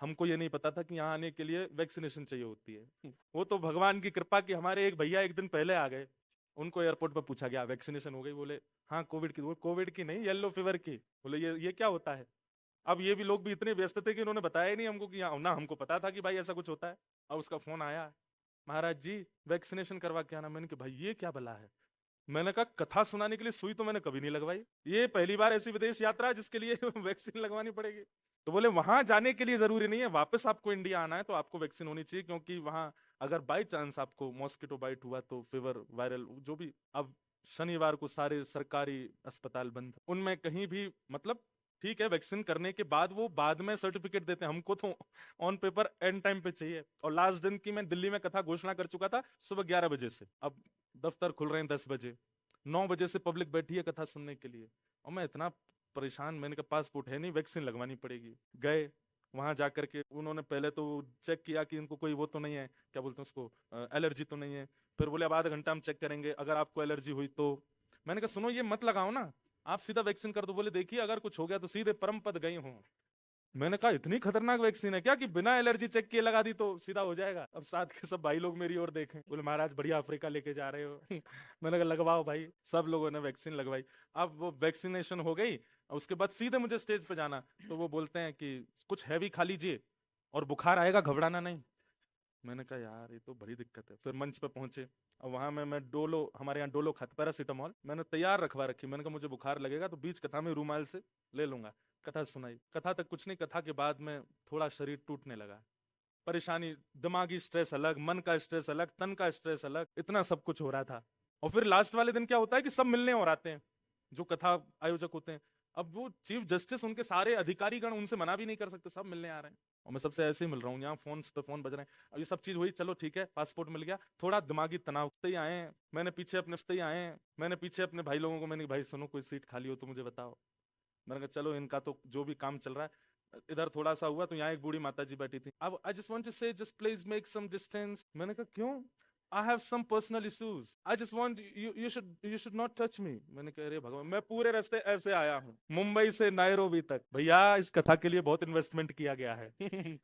हमको ये नहीं पता था कि यहाँ आने के लिए वैक्सीनेशन चाहिए होती है। वो तो भगवान की कृपा कि हमारे एक भैया एक दिन पहले आ गए, उनको एयरपोर्ट पर पूछा गया वैक्सीनेशन हो गई, बोले हाँ कोविड की। वो कोविड की नहीं, येलो फीवर की। बोले ये क्या होता है। अब ये भी लोग भी इतने व्यस्त थे कि उन्होंने बताया ही नहीं हमको कि ना हमको पता था कि भाई ऐसा कुछ होता है। अब उसका फोन आया, महाराज जी वैक्सीनेशन करवा के आना। मैंने कहा भाई ये क्या भला है। मैंने कहा कथा सुनाने के लिए सुई तो मैंने कभी नहीं लगवाई, ये पहली बार ऐसी विदेश यात्रा है जिसके लिए वैक्सीन लगवानी पड़ेगी। तो बोले वहां जाने के लिए जरूरी नहीं है, वापस आपको इंडिया आना है तो आपको वैक्सीन होनी चाहिए, क्योंकि वहां अगर बाई चांस आपको मॉस्किटो बाइट हुआ तो फीवर वायरल जो भी। अब शनिवार को सारे सरकारी अस्पताल बंद, उनमें कहीं भी मतलब ठीक है वैक्सीन करने के बाद वो बाद में सर्टिफिकेट देते हैं, हमको तो ऑन पेपर एंड टाइम पे चाहिए। और लास्ट दिन की मैं दिल्ली में कथा घोषणा कर चुका था सुबह 11 बजे से। अब दफ्तर खुल रहे हैं 10 बजे, 9 बजे से पब्लिक बैठी है कथा सुनने के लिए। और मैं इतना परेशान, मैंने कहा पासपोर्ट है नहीं, वैक्सीन लगवानी पड़ेगी। गए वहां जाकर के उन्होंने पहले तो चेक किया कि इनको कोई वो तो नहीं है, क्या बोलते हैं उसको, एलर्जी तो नहीं है। फिर बोले अब आधा घंटा हम चेक करेंगे, अगर आपको एलर्जी हुई तो। मैंने कहा सुनो ये मत लगाओ ना, आप सीधा वैक्सीन कर दो। बोले देखिए अगर कुछ हो गया तो सीधे परम पद गई हूँ। मैंने कहा इतनी खतरनाक वैक्सीन है क्या कि बिना एलर्जी चेक किए लगा दी तो सीधा हो जाएगा। अब साथ के सब भाई लोग मेरी ओर देखें, बोले महाराज बढ़िया अफ्रीका लेके जा रहे हो। मैंने कहा लगवाओ भाई, सब लोगों ने वैक्सीन लगवाई। अब वो वैक्सीनेशन हो गई, और उसके बाद सीधे मुझे स्टेज पे जाना। तो वो बोलते हैं कि कुछ हैवी खा लीजिए और बुखार आएगा, घबराना नहीं। मैंने कहा यार ये तो बड़ी दिक्कत है। फिर मंच पे पहुंचे, और वहां मैं डोलो, हमारे यहाँ डोलो खाता, पैरासीटामोल मैंने तैयार रखवा रखी। मैंने कहा मुझे बुखार लगेगा तो बीच कथा में रूमाल से ले लूंगा। कथा सुनाई, कथा तक कुछ नहीं, कथा के बाद में थोड़ा शरीर टूटने लगा। परेशानी, दिमागी स्ट्रेस अलग, मन का स्ट्रेस अलग, तन का स्ट्रेस अलग, इतना सब कुछ हो रहा था। और फिर लास्ट वाले दिन क्या होता है कि सब मिलने और आते हैं जो कथा आयोजक होते हैं। अब वो चीफ जस्टिस, उनके सारे अधिकारी गण, उनसे मना भी नहीं कर सकते, सब मिलने आ रहे हैं। और मैं सबसे ऐसे ही मिल रहा हूँ, यहाँ फोन पे फोन बज रहे हैं। अब ये सब चीज हुई, चलो ठीक है पासपोर्ट मिल गया, थोड़ा दिमागी तनाव से आए हैं। मैंने पीछे अपने भाई लोगों को, मैंने भाई सुनो कोई सीट खाली हो तो मुझे बताओ। मैंने कहा चलो इनका तो जो भी काम चल रहा है, इधर थोड़ा सा हुआ तो यहाँ एक बूढ़ी माता जी बैठी थी। अब I just want to say just please make some distance. मैंने कहा क्यों, I have some personal issues, I just want you should not touch me. मैंने कहा अरे भगवान, मैं पूरे रास्ते ऐसे आया हूँ मुंबई से नायरोबी तक, भैया इस कथा के लिए बहुत इन्वेस्टमेंट किया गया है।